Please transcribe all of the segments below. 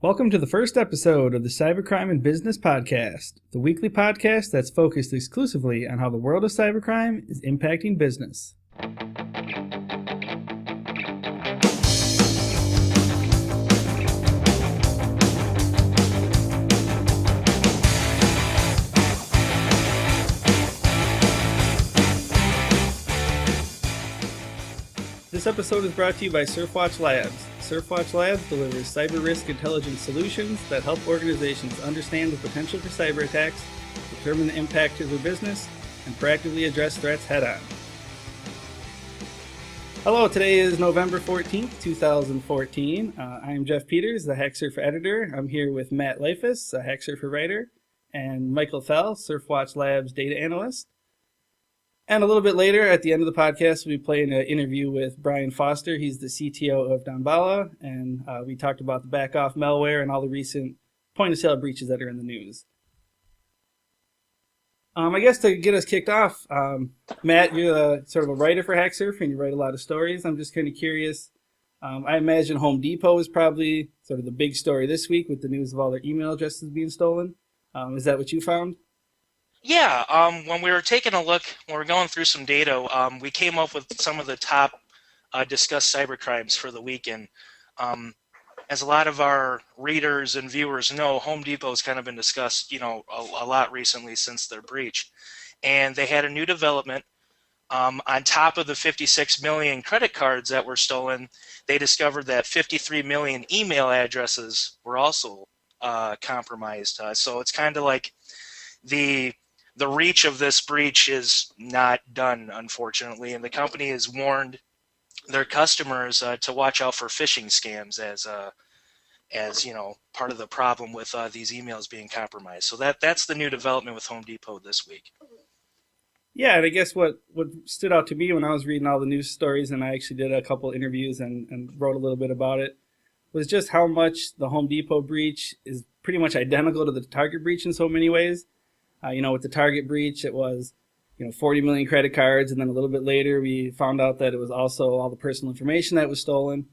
Welcome to the first episode of the Cybercrime and Business Podcast, the weekly podcast that's focused exclusively on how the world of cybercrime is impacting business. This episode is brought to you by SurfWatch Labs. SurfWatch Labs delivers cyber risk intelligence solutions that help organizations understand the potential for cyber attacks, determine the impact to their business, and proactively address threats head-on. Hello, today is November 14th, 2014. I am Jeff Peters, the HackSurfer editor. I'm here with Matt Lichtfuss, a HackSurfer writer, and Michael Thell, SurfWatch Labs data analyst. And a little bit later, at the end of the podcast, we'll be playing an interview with Brian Foster. He's the CTO of Damballa, and we talked about the Backoff malware and all the recent point-of-sale breaches that are in the news. I guess to get us kicked off, Matt, you're sort of a writer for HackSurfer, and you write a lot of stories. I'm just kind of curious. I imagine Home Depot is probably sort of the big story this week with the news of all their email addresses being stolen. Is that what you found? Yeah, when we were taking a look, when we were going through some data, we came up with some of the top discussed cybercrimes for the weekend. As a lot of our readers and viewers know, Home Depot has kind of been discussed, a lot recently since their breach. And they had a new development. On top of the 56 million credit cards that were stolen, they discovered that 53 million email addresses were also compromised. So it's kind of like the reach of this breach is not done, unfortunately, and the company has warned their customers to watch out for phishing scams as part of the problem with these emails being compromised. So that's the new development with Home Depot this week. Yeah, and I guess what stood out to me when I was reading all the news stories, and I actually did a couple interviews and wrote a little bit about it, was just how much the Home Depot breach is pretty much identical to the Target breach in so many ways. With the Target breach, it was, 40 million credit cards. And then a little bit later, we found out that it was also all the personal information that was stolen.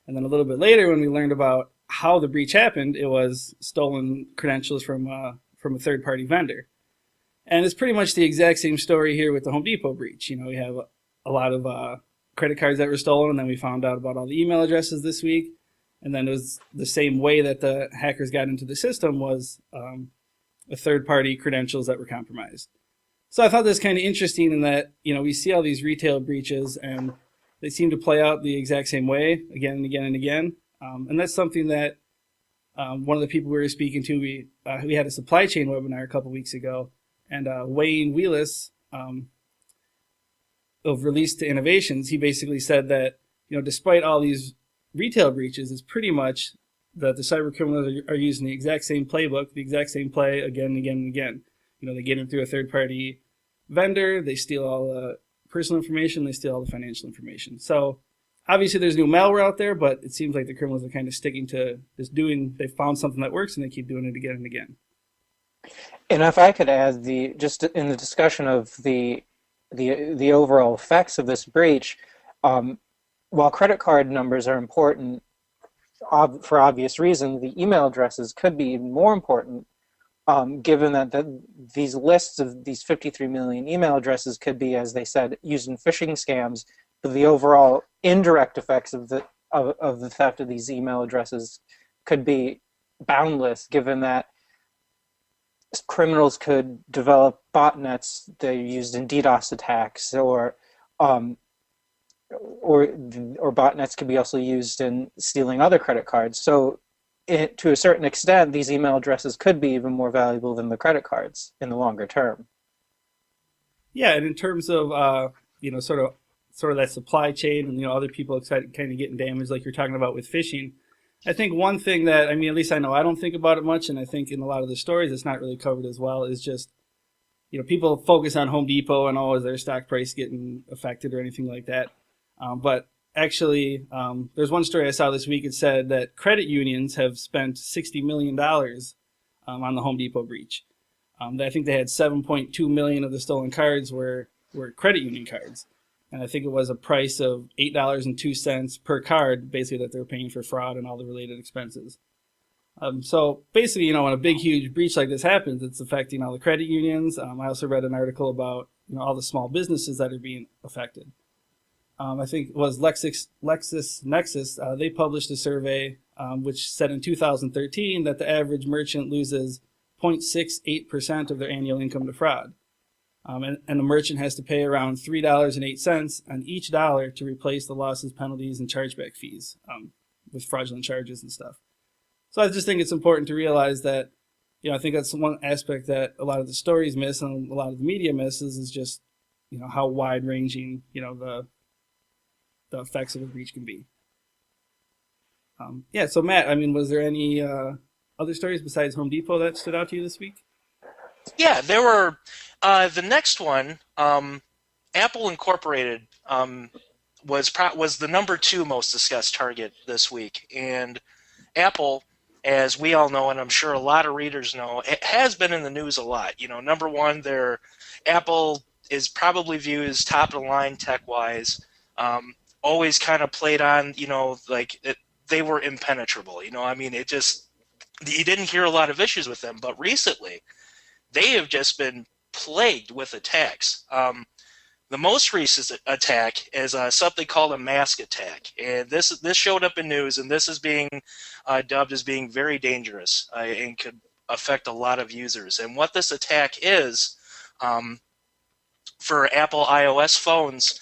And then a little bit later, when we learned about how the breach happened, it was stolen credentials from a third-party vendor. And it's pretty much the exact same story here with the Home Depot breach. We have a lot of credit cards that were stolen, and then we found out about all the email addresses this week. And then it was the same way that the hackers got into the system was third-party credentials that were compromised. So I thought this kind of interesting in that, we see all these retail breaches and they seem to play out the exact same way again and again and again. And that's something that one of the people we were speaking to, we had a supply chain webinar a couple weeks ago, and Wayne Wheelis of Release to Innovations, he basically said that, despite all these retail breaches, it's pretty much that the cyber criminals are using the exact same playbook, the exact same play again and again and again. They get in through a third-party vendor, they steal all the personal information, they steal all the financial information. So obviously there's new malware out there, but it seems like the criminals are kind of sticking to just they found something that works and they keep doing it again and again. And if I could add, just in the discussion of the overall effects of this breach, while credit card numbers are important, for obvious reasons, the email addresses could be even more important, given that these lists of these 53 million email addresses could be, as they said, used in phishing scams. But the overall indirect effects of the theft of these email addresses could be boundless, given that criminals could develop botnets that are used in DDoS attacks, or botnets could be also used in stealing other credit cards. So to a certain extent, these email addresses could be even more valuable than the credit cards in the longer term. Yeah, and in terms of, sort of that supply chain and, other people kind of getting damaged like you're talking about with phishing, I think one thing that, at least I know I don't think about it much, and I think in a lot of the stories it's not really covered as well, is just, people focus on Home Depot and, is their stock price getting affected or anything like that. But actually, there's one story I saw this week. It said that credit unions have spent $60 million on the Home Depot breach. I think they had 7.2 million of the stolen cards were credit union cards. And I think it was a price of $8.02 per card, basically, that they're paying for fraud and all the related expenses. So basically, when a big, huge breach like this happens, it's affecting all the credit unions. I also read an article about all the small businesses that are being affected. I think it was LexisNexis. They published a survey which said in 2013 that the average merchant loses 0.68% of their annual income to fraud. And the merchant has to pay around $3.08 on each dollar to replace the losses, penalties, and chargeback fees with fraudulent charges and stuff. So I just think it's important to realize that, I think that's one aspect that a lot of the stories miss and a lot of the media misses is just, how wide-ranging, the effects of a breach can be. So Matt, was there any other stories besides Home Depot that stood out to you this week? Yeah, there were. The next one, Apple Incorporated, was the number 2 most discussed target this week, and Apple, as we all know, and I'm sure a lot of readers know, it has been in the news a lot. Number 1, Apple is probably viewed as top of the line tech-wise. Always kind of played on, they were impenetrable. You didn't hear a lot of issues with them, but recently they have just been plagued with attacks. The most recent attack is something called a mask attack, and this showed up in news, and this is being dubbed as being very dangerous and could affect a lot of users. And what this attack is, for Apple iOS phones,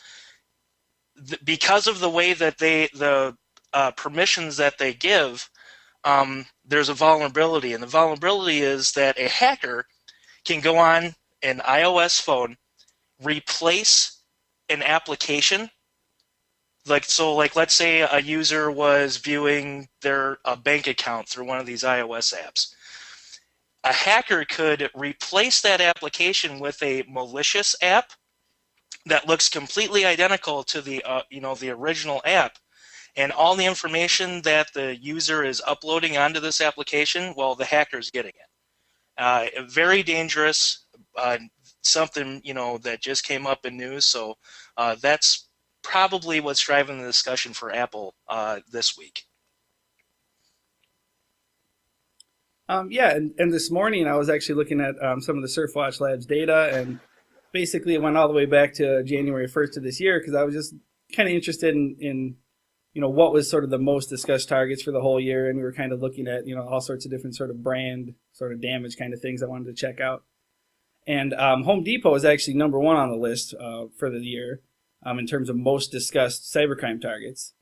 because of the way that the permissions that they give, there's a vulnerability, and the vulnerability is that a hacker can go on an iOS phone, replace an application. Let's say a user was viewing their bank account through one of these iOS apps. A hacker could replace that application with a malicious app that looks completely identical to the the original app, and all the information that the user is uploading onto this application, well, the hacker's getting it. Very dangerous. Something that just came up in news, so that's probably what's driving the discussion for Apple this week. And this morning I was actually looking at some of the SurfWatch Labs data, and basically it went all the way back to January 1st of this year because I was just kind of interested in what was sort of the most discussed targets for the whole year, and we were kind of looking at all sorts of different sort of brand sort of damage kind of things I wanted to check out. And Home Depot is actually number 1 on the list for the year in terms of most discussed cybercrime targets.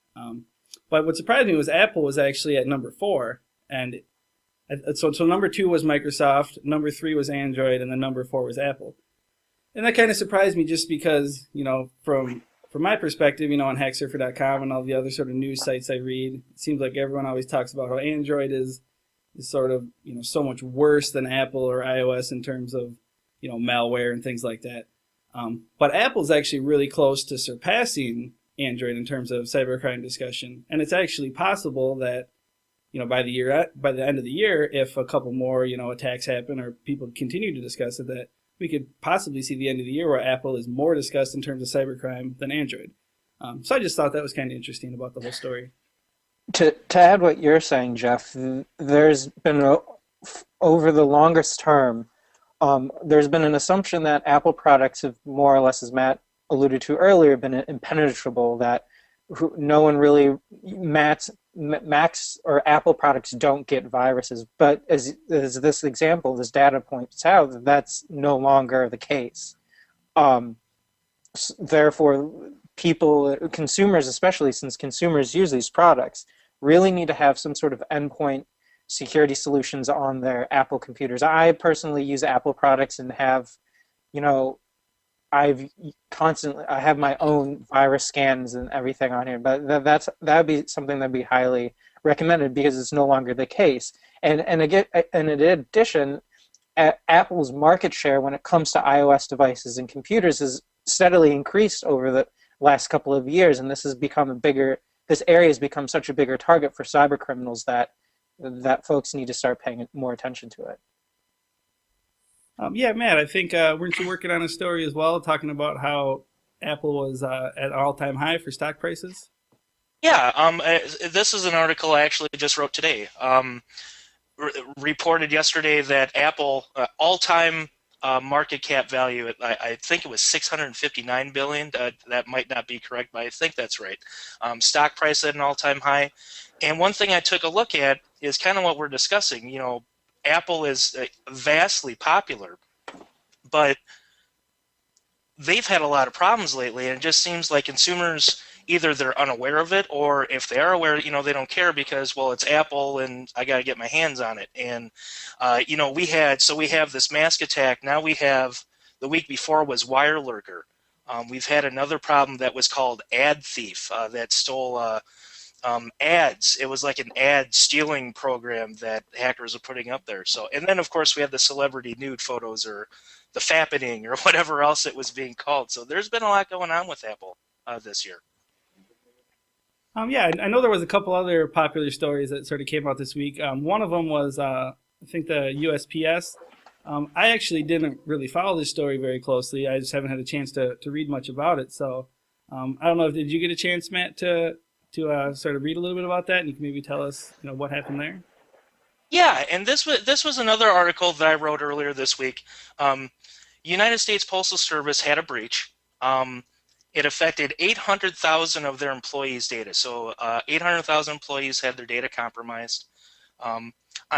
But what surprised me was Apple was actually at number 4. And so number 2 was Microsoft, number 3 was Android, and then number 4 was Apple. And that kind of surprised me just because, from my perspective, on hacksurfer.com and all the other sort of news sites I read, it seems like everyone always talks about how Android is sort of, so much worse than Apple or iOS in terms of malware and things like that. But Apple's actually really close to surpassing Android in terms of cybercrime discussion. And it's actually possible that, by the end of the year, if a couple more, attacks happen or people continue to discuss it, that we could possibly see the end of the year where Apple is more discussed in terms of cybercrime than Android. So I just thought that was kind of interesting about the whole story. To add what you're saying, Jeff, there's been, over the longest term, there's been an assumption that Apple products have more or less, as Matt alluded to earlier, been impenetrable, that no one really, Macs or Apple products don't get viruses. But as this example, this data points out, that's no longer the case. Therefore, consumers especially, since consumers use these products, really need to have some sort of endpoint security solutions on their Apple computers. I personally use Apple products and have, I have my own virus scans and everything on here, but that'd be something that'd be highly recommended because it's no longer the case. And in addition, Apple's market share when it comes to iOS devices and computers has steadily increased over the last couple of years, and this area has become such a bigger target for cyber criminals that folks need to start paying more attention to it. Matt, I think weren't you working on a story as well, talking about how Apple was at an all-time high for stock prices? Yeah, this is an article I actually just wrote today. reported yesterday that Apple all-time market cap value, I think it was $659 billion. That might not be correct, but I think that's right. Stock price at an all-time high. And one thing I took a look at is kind of what we're discussing. You know, Apple is vastly popular, but they've had a lot of problems lately, and it just seems like consumers, either they're unaware of it, or if they are aware, you know, they don't care because, well, it's Apple and I got to get my hands on it. And, you know, we have this mask attack. Now we have, the week before was Wire Lurker. We've had another problem that was called Ad Thief that stole ads. It was like an ad stealing program that hackers are putting up there. So, and then of course we have the celebrity nude photos, or the fappening, or whatever else it was being called. So there's been a lot going on with Apple this year. Yeah, I know there was a couple other popular stories that sort of came out this week. One of them was, I think, the USPS. I actually didn't really follow this story very closely. I just haven't had a chance to read much about it. So I don't know, did you get a chance, Matt, to sort of read a little bit about that, and you can maybe tell us, you know, what happened there? Yeah, and this was another article that I wrote earlier this week. United States Postal Service had a breach. It affected 800,000 of their employees' data. So 800,000 employees had their data compromised. On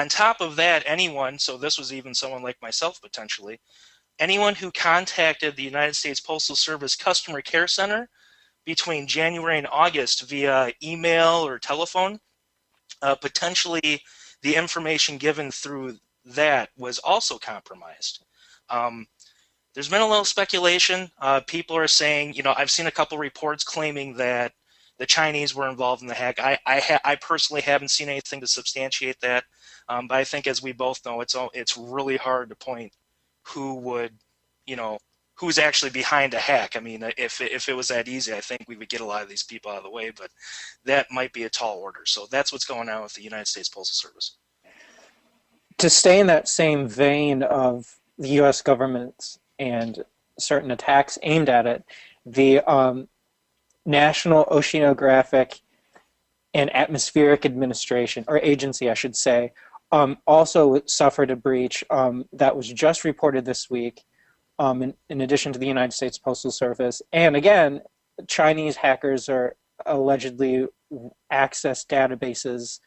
top of that, anyone, so this was even someone like myself potentially, anyone who contacted the United States Postal Service Customer Care Center between January and August via email or telephone, potentially the information given through that was also compromised. There's been a little speculation. People are saying, you know, I've seen a couple reports claiming that the Chinese were involved in the hack. I personally haven't seen anything to substantiate that, but I think, as we both know, it's really hard to point who would, you know, who's actually behind a hack. I mean, if it was that easy, I think we would get a lot of these people out of the way, but that might be a tall order. So that's what's going on with the United States Postal Service. To stay in that same vein of the U.S. government and certain attacks aimed at it, the National Oceanographic and Atmospheric Administration, or agency, I should say, also suffered a breach that was just reported this week, in addition to the United States Postal Service. And again, Chinese hackers are allegedly access databases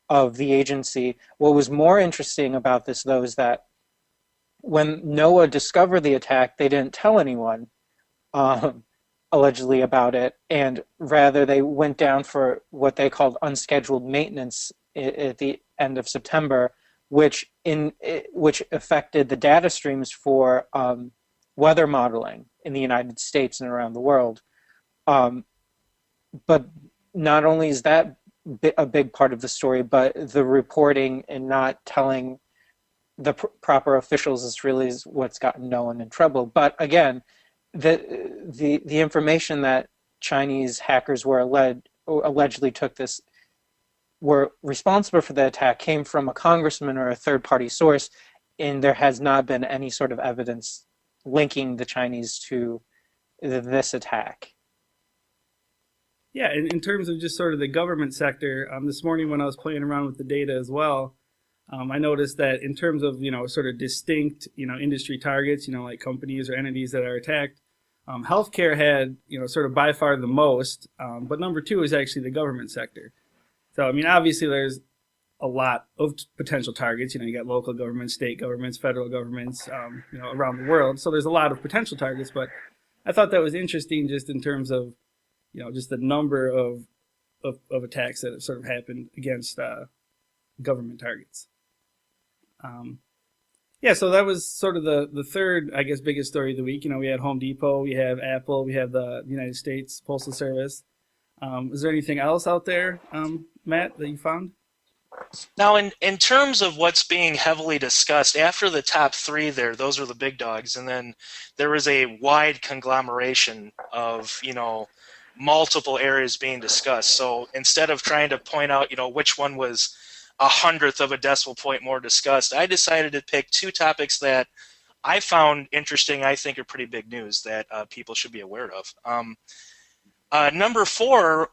of the agency. What was more interesting about this, though, is that when NOAA discovered the attack, they didn't tell anyone, allegedly, about it, and rather they went down for what they called unscheduled maintenance at the end of September, which affected the data streams for weather modeling in the United States and around the world. But not only is that a big part of the story, but the reporting and not telling the proper officials is really what's gotten no one in trouble. But again, the information that Chinese hackers were allegedly were responsible for the attack came from a congressman or a third-party source, and there has not been any sort of evidence linking the Chinese to this attack. Yeah, in terms of just sort of the government sector, this morning when I was playing around with the data as well, I noticed that in terms of, you know, sort of distinct, you know, industry targets, you know, like companies or entities that are attacked, healthcare had, you know, sort of by far the most, but number two is actually the government sector. So, I mean, obviously there's a lot of potential targets. You know, you got local governments, state governments, federal governments, you know, around the world. So there's a lot of potential targets, but I thought that was interesting just in terms of, you know, just the number of attacks that have sort of happened against government targets. Yeah, so that was sort of the third, I guess, biggest story of the week. You know, we had Home Depot, we have Apple, we have the United States Postal Service. Is there anything else out there, Matt, that you found? Now, in terms of what's being heavily discussed, after the top three there, those are the big dogs, and then there was a wide conglomeration of, you know, multiple areas being discussed. So instead of trying to point out, you know, which one was 1/100th of a decimal point more discussed, I decided to pick two topics that I found interesting, I think are pretty big news that people should be aware of. Number 4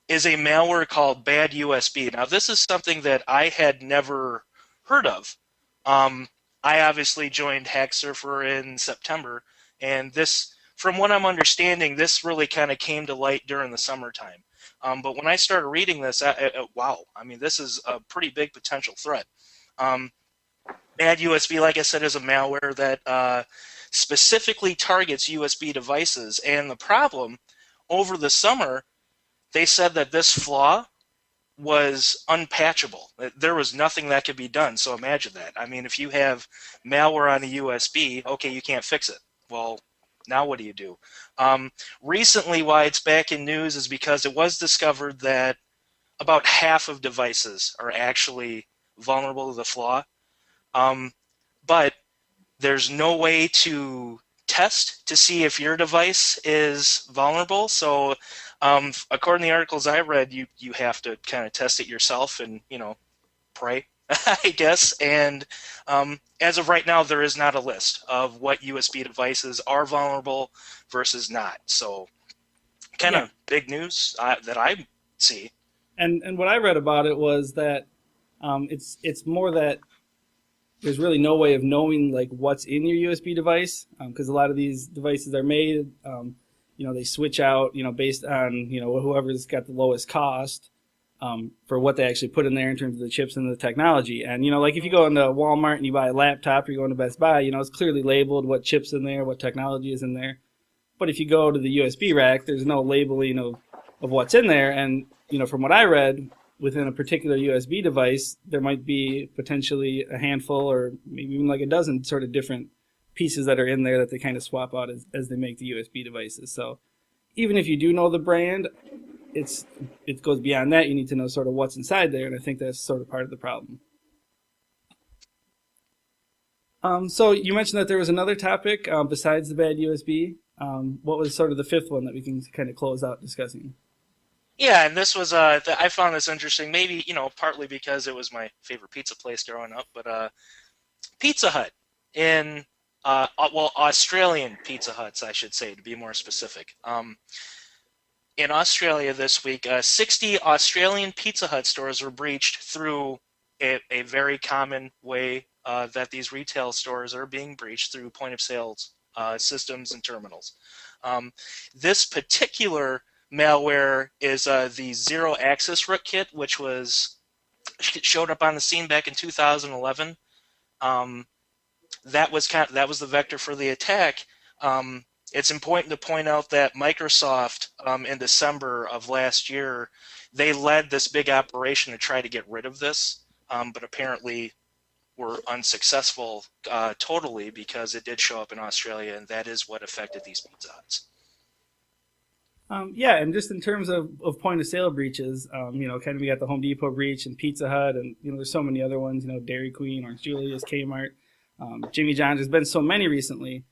is a malware called BadUSB. Now, this is something that I had never heard of. I obviously joined HackSurfer in September, and this, from what I'm understanding, this really kind of came to light during the summertime. But when I started reading this, wow, I mean, this is a pretty big potential threat. BadUSB, like I said, is a malware that specifically targets USB devices. And the problem, over the summer, they said that this flaw was unpatchable. There was nothing that could be done. So imagine that. I mean, if you have malware on a USB, okay, you can't fix it. Well, now what do you do? Recently, why it's back in news is because it was discovered that about half of devices are actually vulnerable to the flaw. But there's no way to test to see if your device is vulnerable. So according to the articles I read, you have to kind of test it yourself and, pray, I guess. And as of right now, there is not a list of what USB devices are vulnerable versus not. So kind of big news that I see. And what I read about it was that it's more that there's really no way of knowing like what's in your USB device, because a lot of these devices are made, they switch out, based on, whoever's got the lowest cost for what they actually put in there in terms of the chips and the technology. And, like if you go into Walmart and you buy a laptop or you go into Best Buy, it's clearly labeled what chips in there, what technology is in there. But if you go to the USB rack, there's no labeling of what's in there. And, from what I read, within a particular USB device, there might be potentially a handful or maybe even like a dozen sort of different pieces that are in there that they kind of swap out as they make the USB devices. So even if you do know the brand, it goes beyond that. You need to know sort of what's inside there, and I think that's sort of part of the problem. So you mentioned that there was another topic besides the BadUSB. What was sort of the fifth one that we can kind of close out discussing? Yeah, and this was, I found this interesting, maybe, partly because it was my favorite pizza place growing up, but Pizza Hut in, Australian Pizza Huts, I should say, to be more specific. In Australia this week, 60 Australian Pizza Hut stores were breached through a very common way that these retail stores are being breached through point-of-sale systems and terminals. This particular malware is the Zero Access Rootkit, which showed up on the scene back in 2011. That was the vector for the attack. It's important to point out that Microsoft, in December of last year, they led this big operation to try to get rid of this, but apparently were unsuccessful totally because it did show up in Australia, and that is what affected these Pizza Huts. And just in terms of point of sale breaches, kind of we got the Home Depot breach and Pizza Hut, and there's so many other ones, Dairy Queen, Orange Julius, Kmart, Jimmy John's. There's been so many recently.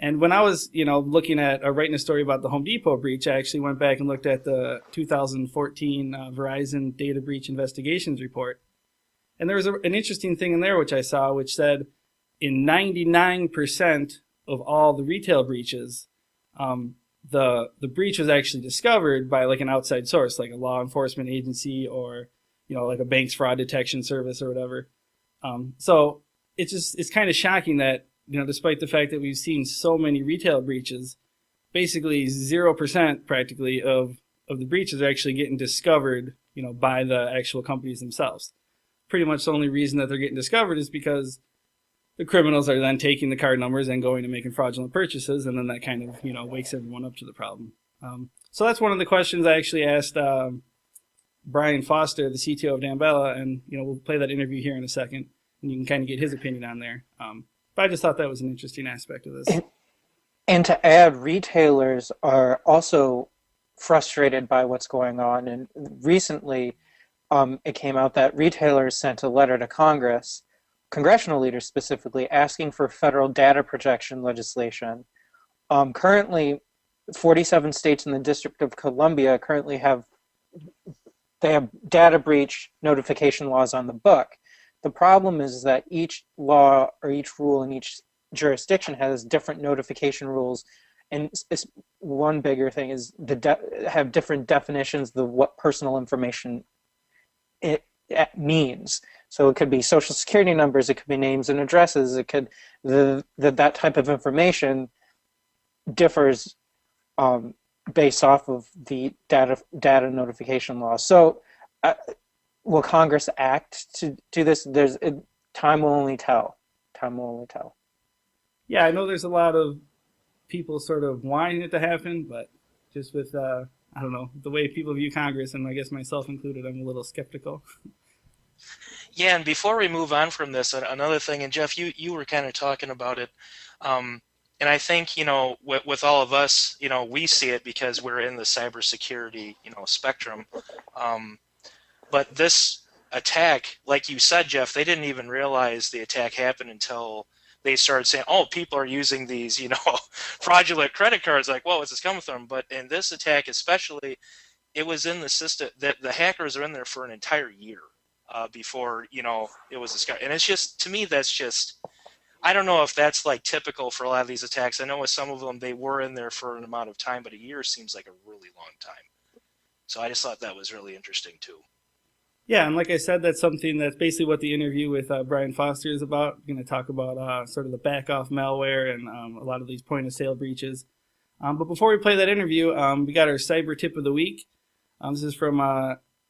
And when I was, looking at writing a story about the Home Depot breach, I actually went back and looked at the 2014 Verizon data breach investigations report. And there was an interesting thing in there which I saw, which said in 99% of all the retail breaches, the breach was actually discovered by like an outside source, like a law enforcement agency or, like a bank's fraud detection service or whatever. So it's kind of shocking that, despite the fact that we've seen so many retail breaches, basically 0% practically of the breaches are actually getting discovered, by the actual companies themselves. Pretty much the only reason that they're getting discovered is because the criminals are then taking the card numbers and going and making fraudulent purchases, and then that kind of, wakes everyone up to the problem. So that's one of the questions I actually asked Brian Foster, the CTO of Damballa, and, we'll play that interview here in a second, and you can kind of get his opinion on there. But I just thought that was an interesting aspect of this. And to add, retailers are also frustrated by what's going on. And recently, it came out that retailers sent a letter to Congress, congressional leaders specifically, asking for federal data protection legislation. Currently, 47 states in the District of Columbia currently have data breach notification laws on the book. The problem is that each law or each rule in each jurisdiction has different notification rules, and one bigger thing is have different definitions of what personal information it means. So it could be social security numbers, it could be names and addresses, it could that type of information differs based off of the data notification law. So will Congress act to do this? Time will only tell. Time will only tell. Yeah, I know there's a lot of people sort of wanting it to happen, but just with I don't know, the way people view Congress, and I guess myself included, I'm a little skeptical. Yeah, and before we move on from this, another thing, and Jeff, you were kind of talking about it, and I think, with all of us, we see it because we're in the cybersecurity, spectrum. But this attack, like you said, Jeff, they didn't even realize the attack happened until they started saying, oh, people are using these, fraudulent credit cards. Like, whoa, what's this coming from? But in this attack especially, it was in the system that the hackers are in there for an entire year before, it was discovered. And it's just, to me, that's just, I don't know if that's like typical for a lot of these attacks. I know with some of them, they were in there for an amount of time, but a year seems like a really long time. So I just thought that was really interesting too. Yeah, and like I said, that's something that's basically what the interview with Brian Foster is about. We're going to talk about sort of the Backoff malware and a lot of these point-of-sale breaches. But before we play that interview, we got our cyber tip of the week. This is from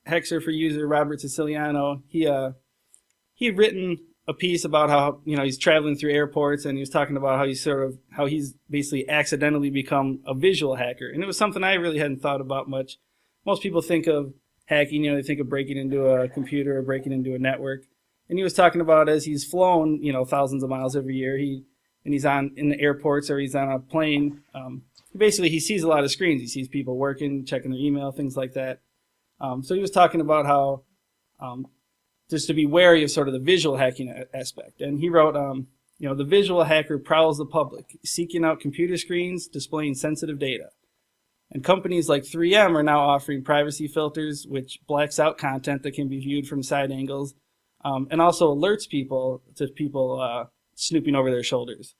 Hexer for user Robert Siciliano. He had written a piece about how he's traveling through airports, and he was talking about how he's basically accidentally become a visual hacker, and it was something I really hadn't thought about much. Most people think of hacking, they think of breaking into a computer or breaking into a network. And he was talking about as he's flown, thousands of miles every year, he's in the airports or he's on a plane. Basically, he sees a lot of screens. He sees people working, checking their email, things like that. So he was talking about how just to be wary of sort of the visual hacking aspect. And he wrote, the visual hacker prowls the public, seeking out computer screens, displaying sensitive data. And companies like 3M are now offering privacy filters, which blacks out content that can be viewed from side angles, and also alerts people to people snooping over their shoulders.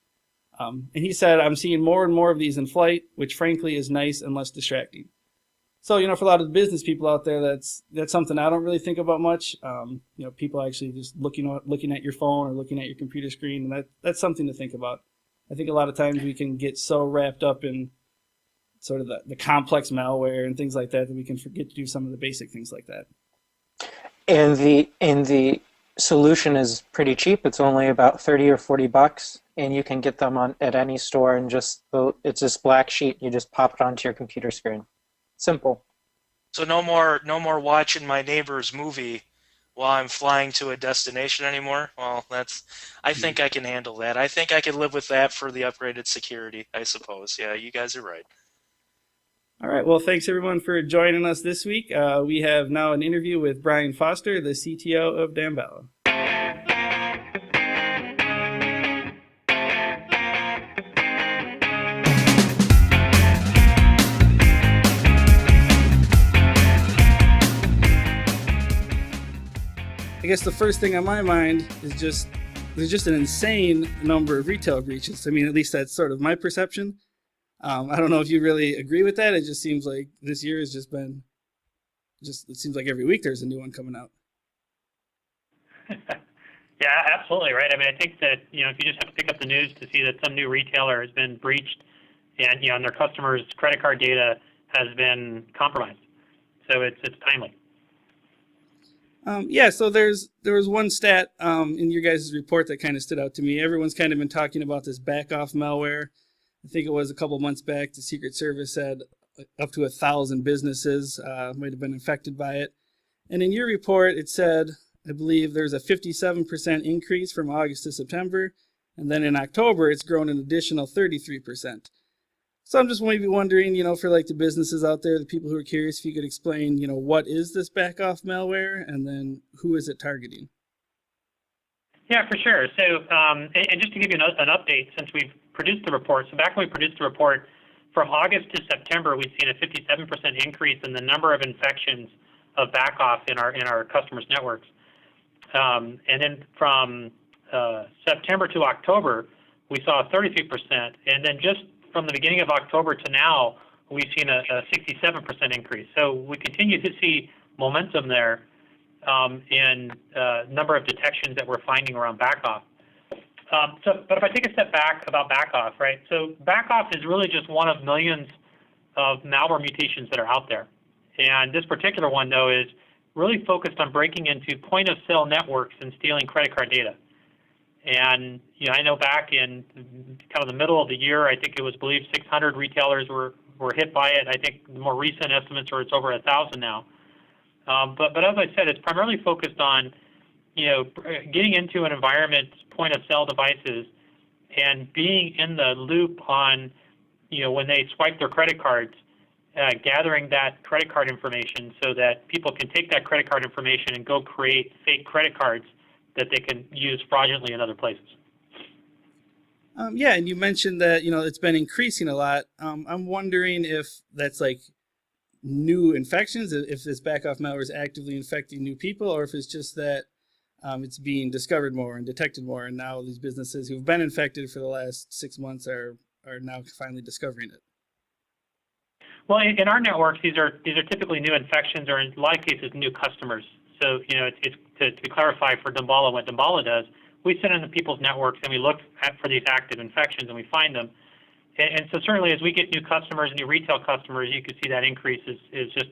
And he said, I'm seeing more and more of these in flight, which frankly is nice and less distracting. So, for a lot of the business people out there, that's something I don't really think about much. People actually just looking at your phone or looking at your computer screen, and that's something to think about. I think a lot of times we can get so wrapped up in sort of the complex malware and things like that we can forget to do some of the basic things like that. And the solution is pretty cheap. It's only about $30 or $40, and you can get them at any store. And it's this black sheet. You just pop it onto your computer screen. Simple. So no more watching my neighbor's movie while I'm flying to a destination anymore. Well, I think I can handle that. I think I can live with that for the upgraded security, I suppose. Yeah, you guys are right. All right. Well, thanks everyone for joining us this week. We have now an interview with Brian Foster, the CTO of Damballa. I guess the first thing on my mind is there's just an insane number of retail breaches. I mean, at least that's sort of my perception. I don't know if you really agree with that. It just seems like this year has it seems like every week there's a new one coming out. Yeah, absolutely, right? I mean, I think that, if you just have to pick up the news to see that some new retailer has been breached and, and their customers' credit card data has been compromised. So it's timely. So there was one stat in your guys' report that kind of stood out to me. Everyone's kind of been talking about this Backoff malware. I think it was a couple months back, the Secret Service said up to 1,000 businesses might have been infected by it. And in your report, it said, I believe there's a 57% increase from August to September. And then in October, it's grown an additional 33%. So I'm just maybe wondering, for like the businesses out there, the people who are curious, if you could explain, what is this Backoff malware and then who is it targeting? Yeah, for sure. So, and just to give you an update, since we've produced the report, so back when we produced the report, from August to September, we've seen a 57% increase in the number of infections of Backoff in our customers' networks. And then from September to October, we saw a 33%. And then just from the beginning of October to now, we've seen a 67% increase. So we continue to see momentum there. in number of detections that we're finding around Backoff. But if I take a step back about Backoff, right? So Backoff is really just one of millions of malware mutations that are out there. And this particular one, though, is really focused on breaking into point-of-sale networks and stealing credit card data. And I know back in kind of the middle of the year, I think it was believed 600 retailers were hit by it. I think the more recent estimates are it's over 1,000 now. But as I said, it's primarily focused on getting into an environment, point-of-sale devices, and being in the loop on when they swipe their credit cards, gathering that credit card information so that people can take that credit card information and go create fake credit cards that they can use fraudulently in other places. Yeah, and you mentioned that it's been increasing a lot. I'm wondering if that's like new infections, if this Backoff malware is actively infecting new people, or if it's just that it's being discovered more and detected more, and now these businesses who've been infected for the last 6 months are now finally discovering it. Well, in our networks, these are typically new infections, or in a lot of cases, new customers. So, it's to clarify for Damballa what Damballa does, we sit into people's networks and we look for these active infections and we find them. And so certainly as we get new customers, new retail customers, you can see that increase is just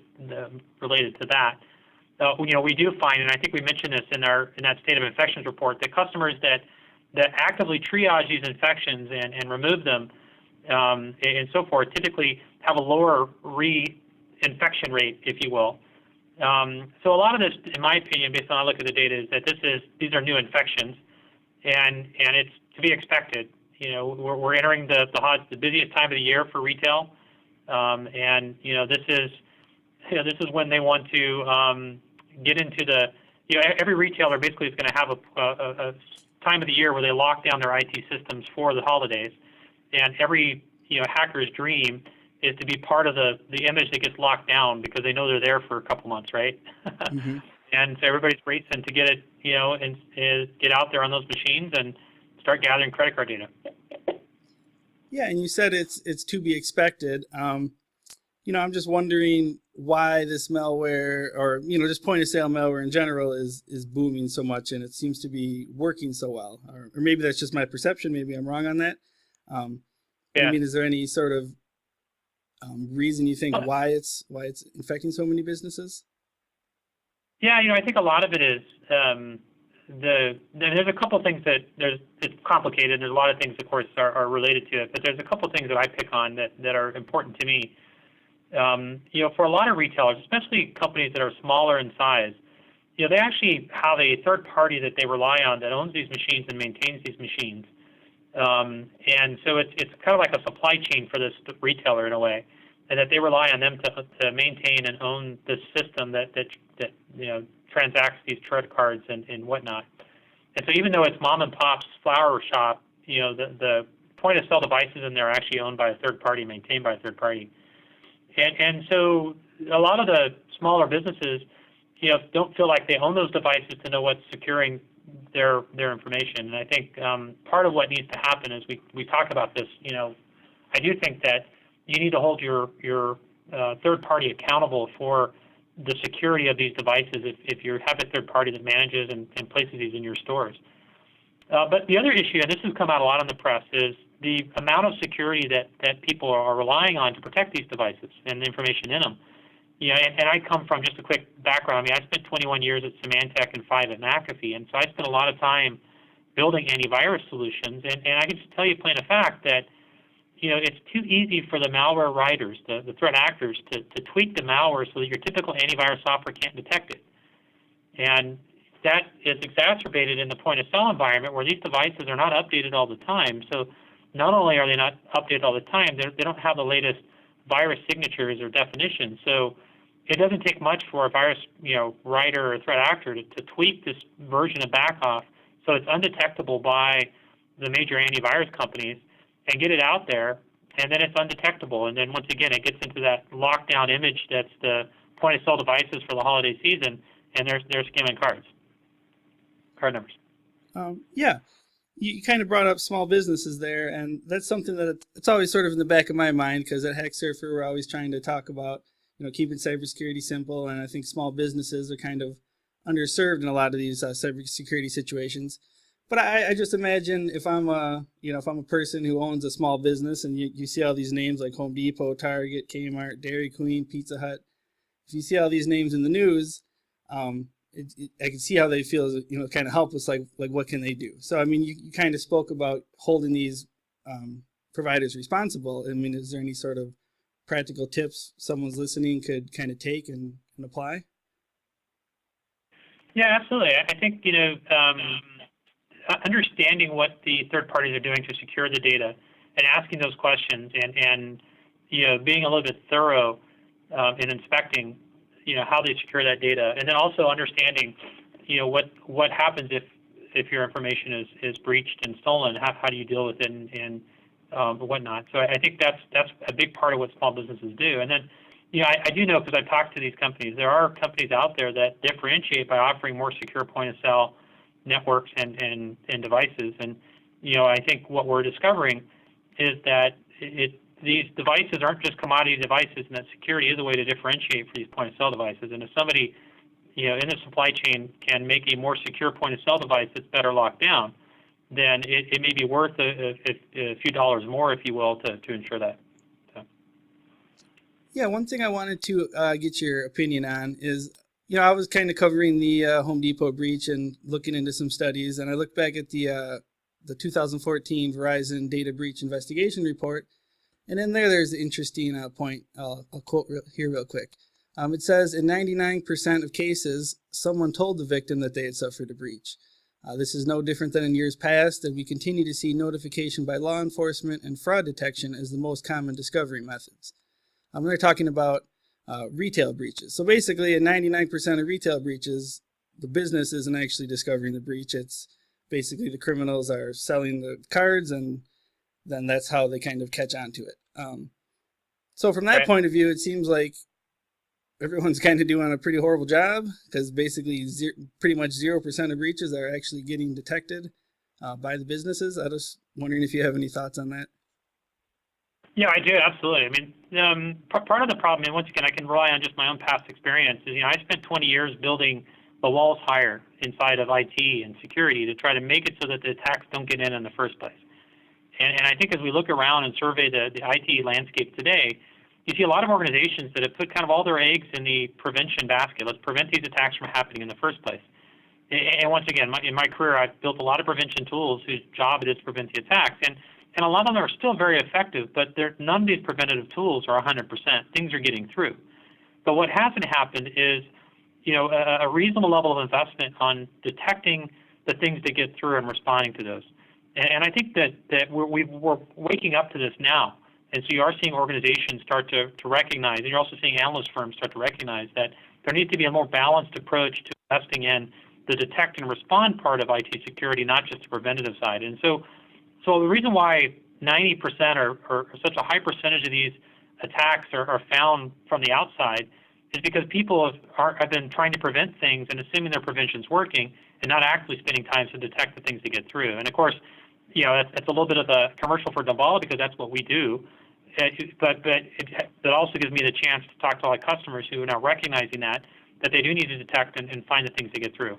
related to that. We do find, and I think we mentioned this in that state of infections report, that customers that actively triage these infections and remove them and so forth typically have a lower reinfection rate, if you will. So a lot of this, in my opinion, based on how I look at the data, is that these are new infections, and it's to be expected. We're entering the busiest time of the year for retail, and this is when they want to get into every retailer basically is going to have a time of the year where they lock down their IT systems for the holidays, and every hacker's dream is to be part of the image that gets locked down because they know they're there for a couple months, right? Mm-hmm. And so everybody's racing to get it, and get out there on those machines and start gathering credit card data. Yeah, and you said it's to be expected. I'm just wondering why this malware, or just point of sale malware in general, is booming so much, and it seems to be working so well. Or maybe that's just my perception. Maybe I'm wrong on that. Yeah. I mean, is there any sort of reason you think why it's infecting so many businesses? Yeah, I think a lot of it is there's a couple of things it's complicated. There's a lot of things, of course, are related to it, but there's a couple of things that I pick on that are important to me. For a lot of retailers, especially companies that are smaller in size, they actually have a third party that they rely on that owns these machines and maintains these machines. And so it's kind of like a supply chain for this retailer in a way, and that they rely on them to maintain and own the system that transacts these credit cards and whatnot. And so even though it's mom and pop's flower shop, the point of sale devices in there are actually owned by a third party, maintained by a third party. And so a lot of the smaller businesses, don't feel like they own those devices to know what's securing their information. And I think part of what needs to happen is we talk about this. I do think that you need to hold your third party accountable for the security of these devices if you have a third party that manages and places these in your stores. But the other issue, and this has come out a lot in the press, is the amount of security that people are relying on to protect these devices and the information in them. And I come from, just a quick background, I spent 21 years at Symantec and 5 at McAfee, and so I spent a lot of time building antivirus solutions, and I can just tell you plain of fact that it's too easy for the malware writers, the threat actors, to tweak the malware so that your typical antivirus software can't detect it. And that is exacerbated in the point-of-sale environment where these devices are not updated all the time. So not only are they not updated all the time, they don't have the latest virus signatures or definitions. So it doesn't take much for a virus writer or threat actor to tweak this version of Backoff so it's undetectable by the major antivirus companies and get it out there, and then it's undetectable. And then once again, it gets into that lockdown image that's the point-of-sale devices for the holiday season, and they're skimming card numbers. Yeah. You kind of brought up small businesses there, and that's something that it's always sort of in the back of my mind, because at Hack Surfer we're always trying to talk about keeping cybersecurity simple, and I think small businesses are kind of underserved in a lot of these cybersecurity situations. But I just imagine if I'm if I'm a person who owns a small business and you see all these names like Home Depot, Target, Kmart, Dairy Queen, Pizza Hut, if you see all these names in the news, I can see how they feel, kind of helpless, like what can they do? So, I mean, you kind of spoke about holding these providers responsible. I mean, is there any sort of practical tips someone's listening could kind of take and apply? Yeah, absolutely. I think, understanding what the third parties are doing to secure the data and asking those questions and being a little bit thorough in inspecting, how they secure that data, and then also understanding, what happens if your information is breached and stolen. How do you deal with it and whatnot? So I think that's a big part of what small businesses do. And then, I do know, because I've talked to these companies, there are companies out there that differentiate by offering more secure point of sale networks and devices. And I think what we're discovering is that these devices aren't just commodity devices, and that security is a way to differentiate for these point of sale devices. And if somebody in the supply chain can make a more secure point of sale device that's better locked down, then it may be worth a few dollars more, if you will, to ensure that. So. Yeah, one thing I wanted to get your opinion on is, I was kind of covering the Home Depot breach and looking into some studies, and I looked back at the 2014 Verizon Data Breach Investigation Report, and in there's an interesting point. I'll quote here real quick. It says, in 99% of cases, someone told the victim that they had suffered a breach. This is no different than in years past, and we continue to see notification by law enforcement and fraud detection as the most common discovery methods. They're talking about retail breaches. So basically, in 99% of retail breaches, the business isn't actually discovering the breach. It's basically the criminals are selling the cards, and then that's how they kind of catch on to it. So from that point of view, it seems like everyone's kind of doing a pretty horrible job, because basically pretty much 0% of breaches are actually getting detected by the businesses. I was wondering if you have any thoughts on that. Yeah, I do, absolutely. I mean, part of the problem, and once again, I can rely on just my own past experience, is, I spent 20 years building the walls higher inside of IT and security to try to make it so that the attacks don't get in the first place. And I think as we look around and survey the IT landscape today, you see a lot of organizations that have put kind of all their eggs in the prevention basket. Let's prevent these attacks from happening in the first place. And once again, in my career, I've built a lot of prevention tools whose job it is to prevent the attacks. And a lot of them are still very effective, but none of these preventative tools are 100%. Things are getting through. But what hasn't happened is, a reasonable level of investment on detecting the things that get through and responding to those. And I think that we're waking up to this now. And so you are seeing organizations start to recognize, and you're also seeing analyst firms start to recognize that there needs to be a more balanced approach to investing in the detect and respond part of IT security, not just the preventative side. And so the reason why 90% or such a high percentage of these attacks are found from the outside is because people have been trying to prevent things and assuming their prevention's working and not actually spending time to detect the things that get through. And of course, that's a little bit of a commercial for Damballa, because that's what we do. But it also gives me the chance to talk to all the customers who are now recognizing that they do need to detect and find the things that get through.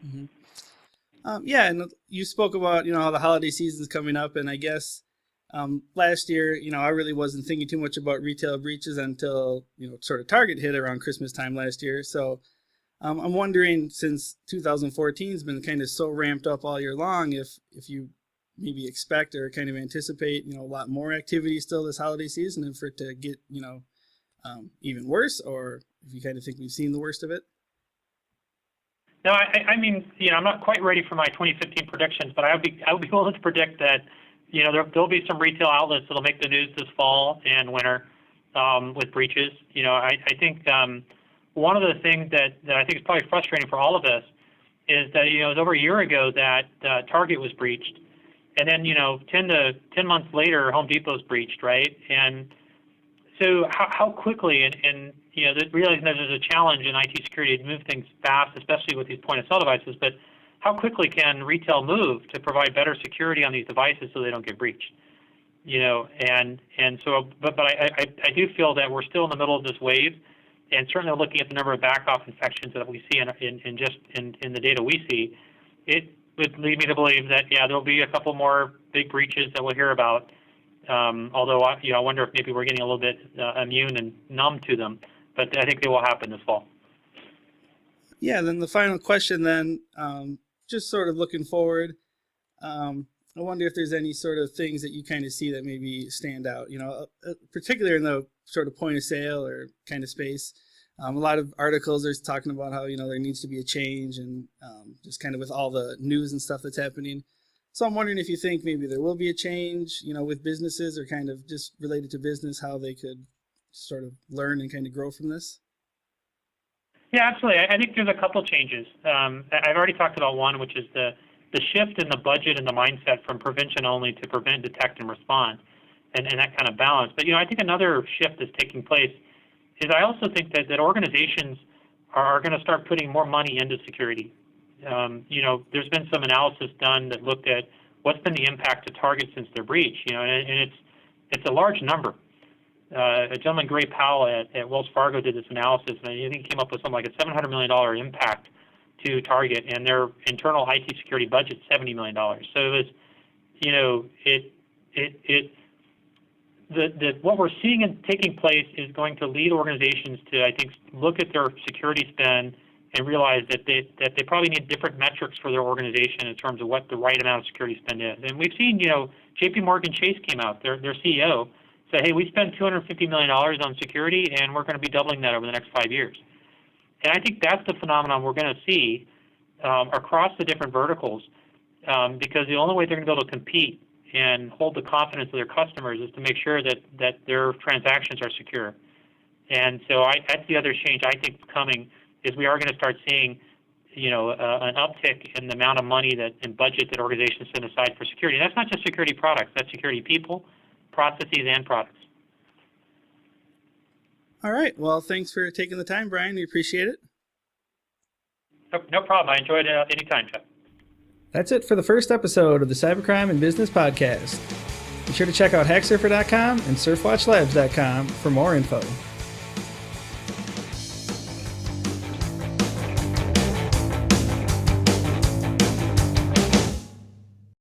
Mm-hmm. Yeah, and you spoke about, how the holiday season's coming up, and I guess last year, I really wasn't thinking too much about retail breaches until, sort of Target hit around Christmas time last year. So I'm wondering, since 2014 has been kind of so ramped up all year long, if you maybe expect or kind of anticipate, a lot more activity still this holiday season, and for it to get, even worse, or if you kind of think we've seen the worst of it? No, I mean, I'm not quite ready for my 2015 predictions, but I would be willing to predict that, there'll be some retail outlets that'll make the news this fall and winter with breaches. I think one of the things that I think is probably frustrating for all of us is that, it was over a year ago that Target was breached, and then 10 months later, Home Depot's breached, right? And so how quickly and realizing that there's a challenge in IT security to move things fast, especially with these point-of-sale devices, but how quickly can retail move to provide better security on these devices so they don't get breached? But I do feel that we're still in the middle of this wave, and certainly looking at the number of Backoff infections that we see in the data we see, it would lead me to believe that, yeah, there'll be a couple more big breaches that we'll hear about. Although, I wonder if maybe we're getting a little bit immune and numb to them, but I think they will happen this fall. Yeah, then the final question then, just sort of looking forward, I wonder if there's any sort of things that you kind of see that maybe stand out, particularly in the sort of point of sale or kind of space. A lot of articles are talking about how, there needs to be a change and just kind of with all the news and stuff that's happening. So I'm wondering if you think maybe there will be a change, with businesses or kind of just related to business, how they could sort of learn and kind of grow from this. Yeah, absolutely. I think there's a couple changes. I've already talked about one, which is the shift in the budget and the mindset from prevention only to prevent, detect, and respond, and that kind of balance. But, I think another shift that's taking place is I also think that organizations are going to start putting more money into security. There's been some analysis done that looked at what's been the impact to Target since their breach, and it's a large number. A gentleman, Gray Powell at Wells Fargo, did this analysis, and I think he came up with something like a $700 million impact to Target, and their internal IT security budget $70 million. So it was, what we're seeing and taking place is going to lead organizations to, I think, look at their security spend and realize that they probably need different metrics for their organization in terms of what the right amount of security spend is. And we've seen, J.P. Morgan Chase came out, their CEO, say, hey, we spend $250 million on security, and we're going to be doubling that over the next 5 years. And I think that's the phenomenon we're going to see across the different verticals, because the only way they're going to be able to compete and hold the confidence of their customers is to make sure that their transactions are secure. And so that's the other change I think coming, is we are going to start seeing, an uptick in the amount of money and budget that organizations set aside for security. And that's not just security products, that's security people, processes, and products. All right. Well, thanks for taking the time, Brian. We appreciate it. No problem. I enjoyed it anytime, Jeff. That's it for the first episode of the Cybercrime and Business Podcast. Be sure to check out hacksurfer.com and surfwatchlabs.com for more info.